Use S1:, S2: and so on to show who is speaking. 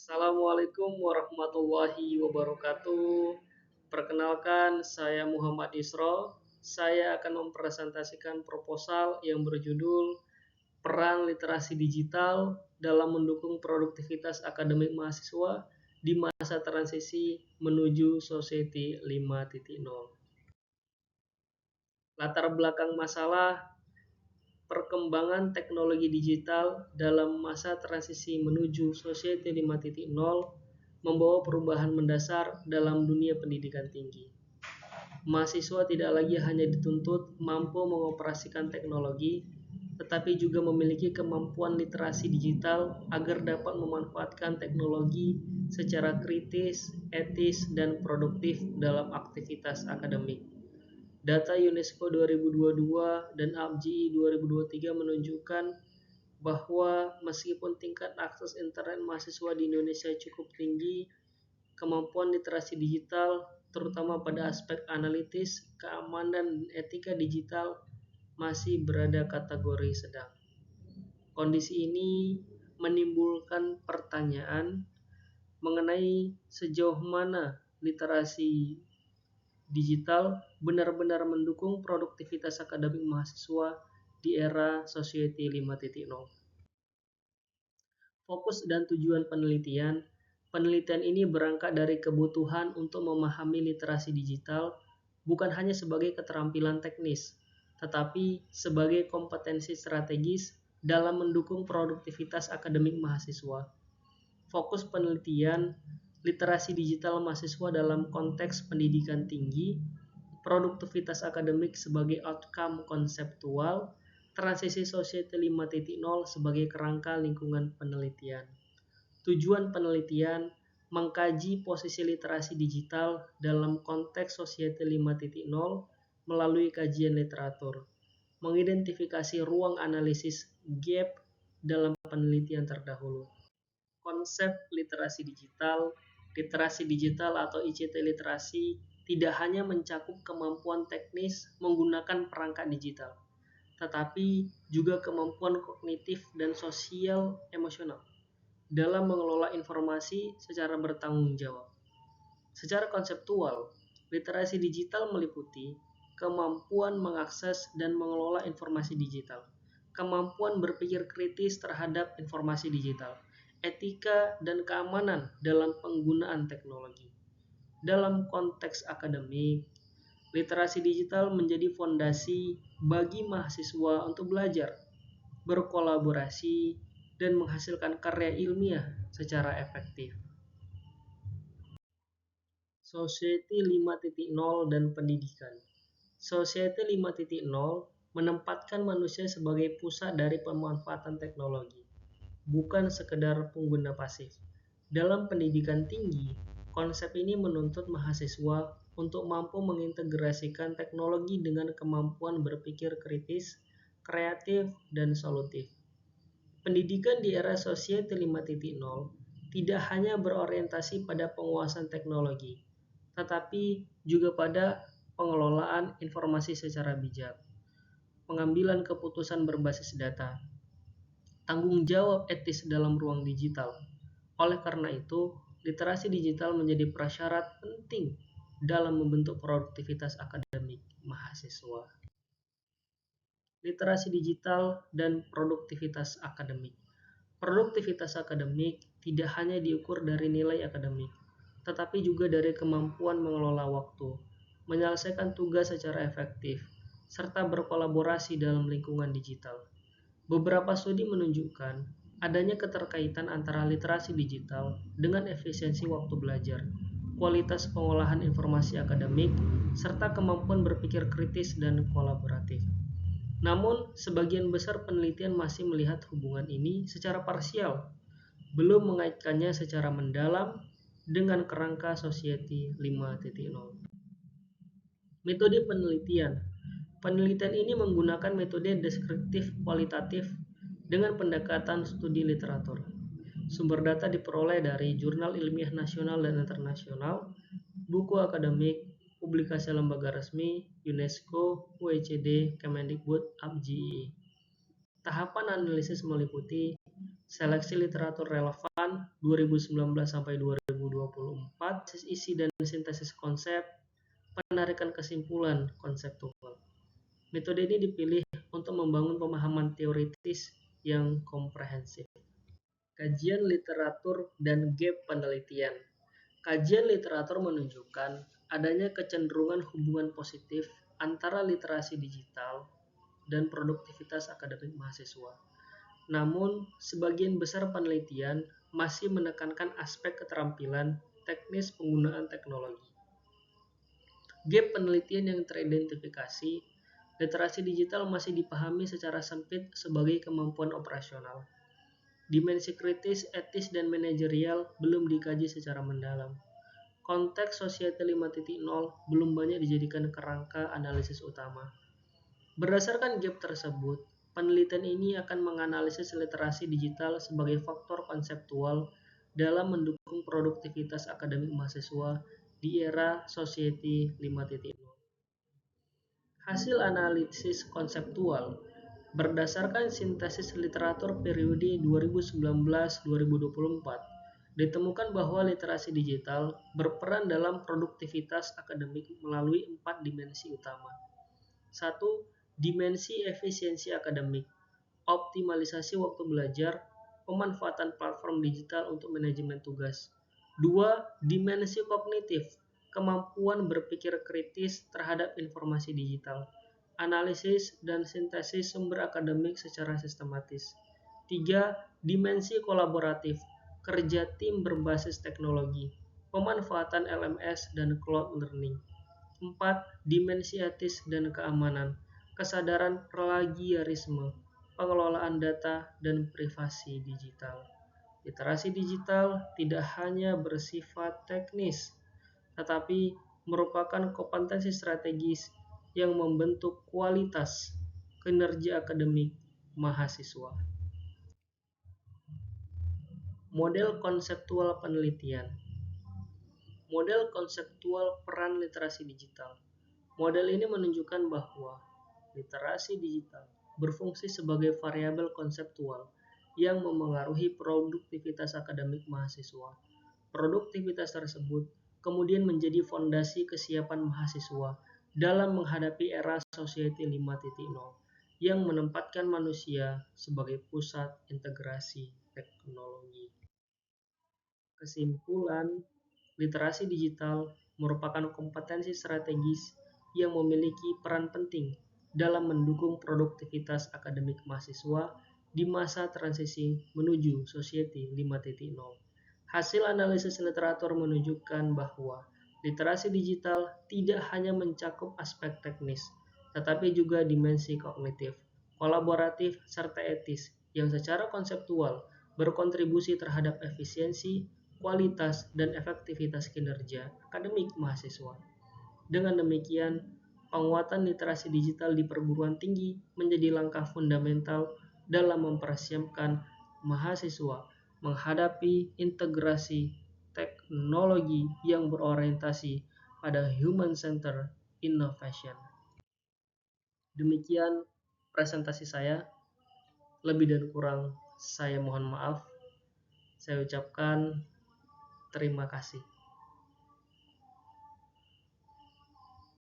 S1: Assalamualaikum warahmatullahi wabarakatuh. Perkenalkan, saya Muhammad Isro. Saya akan mempresentasikan proposal yang berjudul Peran Literasi Digital dalam Mendukung Produktivitas Akademik Mahasiswa di Masa Transisi Menuju Society 5.0. Latar belakang masalah perkembangan teknologi digital dalam masa transisi menuju Society 5.0 membawa perubahan mendasar dalam dunia pendidikan tinggi. Mahasiswa tidak lagi hanya dituntut mampu mengoperasikan teknologi, tetapi juga memiliki kemampuan literasi digital agar dapat memanfaatkan teknologi secara kritis, etis, dan produktif dalam aktivitas akademik. Data UNESCO 2022 dan APJI 2023 menunjukkan bahwa meskipun tingkat akses internet mahasiswa di Indonesia cukup tinggi, kemampuan literasi digital, terutama pada aspek analitis, keamanan, dan etika digital, masih berada kategori sedang. Kondisi ini menimbulkan pertanyaan mengenai sejauh mana literasi digital benar-benar mendukung produktivitas akademik mahasiswa di era Society 5.0. Fokus dan tujuan penelitian. Penelitian ini berangkat dari kebutuhan untuk memahami literasi digital bukan hanya sebagai keterampilan teknis, tetapi sebagai kompetensi strategis dalam mendukung produktivitas akademik mahasiswa. Fokus penelitian literasi digital mahasiswa dalam konteks pendidikan tinggi, produktivitas akademik sebagai outcome konseptual, transisi Society 5.0 sebagai kerangka lingkungan penelitian. Tujuan penelitian mengkaji posisi literasi digital dalam konteks Society 5.0 melalui kajian literatur, mengidentifikasi ruang analisis gap dalam penelitian terdahulu. Konsep literasi digital atau ICT literasi tidak hanya mencakup kemampuan teknis menggunakan perangkat digital, tetapi juga kemampuan kognitif dan sosial emosional dalam mengelola informasi secara bertanggung jawab. Secara konseptual, literasi digital meliputi kemampuan mengakses dan mengelola informasi digital, kemampuan berpikir kritis terhadap informasi digital, etika dan keamanan dalam penggunaan teknologi. Dalam konteks akademik, literasi digital menjadi fondasi bagi mahasiswa untuk belajar, berkolaborasi, dan menghasilkan karya ilmiah secara efektif. Society 5.0 dan pendidikan. Society 5.0 menempatkan manusia sebagai pusat dari pemanfaatan teknologi, bukan sekedar pengguna pasif. Dalam pendidikan tinggi, konsep ini menuntut mahasiswa untuk mampu mengintegrasikan teknologi dengan kemampuan berpikir kritis, kreatif, dan solutif. Pendidikan di era Society 5.0 tidak hanya berorientasi pada penguasaan teknologi, tetapi juga pada pengelolaan informasi secara bijak, pengambilan keputusan berbasis data, tanggung jawab etis dalam ruang digital. Oleh karena itu, literasi digital menjadi prasyarat penting dalam membentuk produktivitas akademik mahasiswa. Literasi digital dan produktivitas akademik. Produktivitas akademik tidak hanya diukur dari nilai akademik, tetapi juga dari kemampuan mengelola waktu, menyelesaikan tugas secara efektif, serta berkolaborasi dalam lingkungan digital. Beberapa studi menunjukkan adanya keterkaitan antara literasi digital dengan efisiensi waktu belajar, kualitas pengolahan informasi akademik, serta kemampuan berpikir kritis dan kolaboratif. Namun, sebagian besar penelitian masih melihat hubungan ini secara parsial, belum mengaitkannya secara mendalam dengan kerangka Society 5.0. Metode penelitian. Penelitian ini menggunakan metode deskriptif kualitatif dengan pendekatan studi literatur. Sumber data diperoleh dari jurnal ilmiah nasional dan internasional, buku akademik, publikasi lembaga resmi, UNESCO, OECD, Kemendikbud, APJI. Tahapan analisis meliputi seleksi literatur relevan 2019 sampai 2024, isi dan sintesis konsep, penarikan kesimpulan konseptual. Metode ini dipilih untuk membangun pemahaman teoritis yang komprehensif. Kajian literatur dan gap penelitian. Kajian literatur menunjukkan adanya kecenderungan hubungan positif antara literasi digital dan produktivitas akademik mahasiswa. Namun, sebagian besar penelitian masih menekankan aspek keterampilan teknis penggunaan teknologi. Gap penelitian yang teridentifikasi, literasi digital masih dipahami secara sempit sebagai kemampuan operasional. Dimensi kritis, etis, dan manajerial belum dikaji secara mendalam. Konteks Society 5.0 belum banyak dijadikan kerangka analisis utama. Berdasarkan gap tersebut, penelitian ini akan menganalisis literasi digital sebagai faktor konseptual dalam mendukung produktivitas akademik mahasiswa di era Society 5.0. Hasil analisis konseptual berdasarkan sintesis literatur periode 2019-2024, ditemukan bahwa literasi digital berperan dalam produktivitas akademik melalui 4 dimensi utama. 1. Dimensi efisiensi akademik, optimalisasi waktu belajar, pemanfaatan platform digital untuk manajemen tugas. 2. Dimensi kognitif, kemampuan berpikir kritis terhadap informasi digital, analisis dan sintesis sumber akademik secara sistematis. 3. Dimensi kolaboratif, kerja tim berbasis teknologi, pemanfaatan LMS dan cloud learning. 4. Dimensi etis dan keamanan, kesadaran plagiarisme, pengelolaan data, dan privasi digital. Literasi digital tidak hanya bersifat teknis, tetapi merupakan kompetensi strategis yang membentuk kualitas kinerja akademik mahasiswa. Model konseptual penelitian. Model konseptual peran literasi digital. Model ini menunjukkan bahwa literasi digital berfungsi sebagai variabel konseptual yang memengaruhi produktivitas akademik mahasiswa. Produktivitas tersebut kemudian menjadi fondasi kesiapan mahasiswa dalam menghadapi era Society 5.0 yang menempatkan manusia sebagai pusat integrasi teknologi. Kesimpulan, literasi digital merupakan kompetensi strategis yang memiliki peran penting dalam mendukung produktivitas akademik mahasiswa di masa transisi menuju Society 5.0. Hasil analisis literatur menunjukkan bahwa literasi digital tidak hanya mencakup aspek teknis, tetapi juga dimensi kognitif, kolaboratif, serta etis yang secara konseptual berkontribusi terhadap efisiensi, kualitas, dan efektivitas kinerja akademik mahasiswa. Dengan demikian, penguatan literasi digital di perguruan tinggi menjadi langkah fundamental dalam mempersiapkan mahasiswa menghadapi integrasi teknologi yang berorientasi pada human-centered innovation. Demikian presentasi saya. Lebih dan kurang saya mohon maaf. Saya ucapkan terima kasih.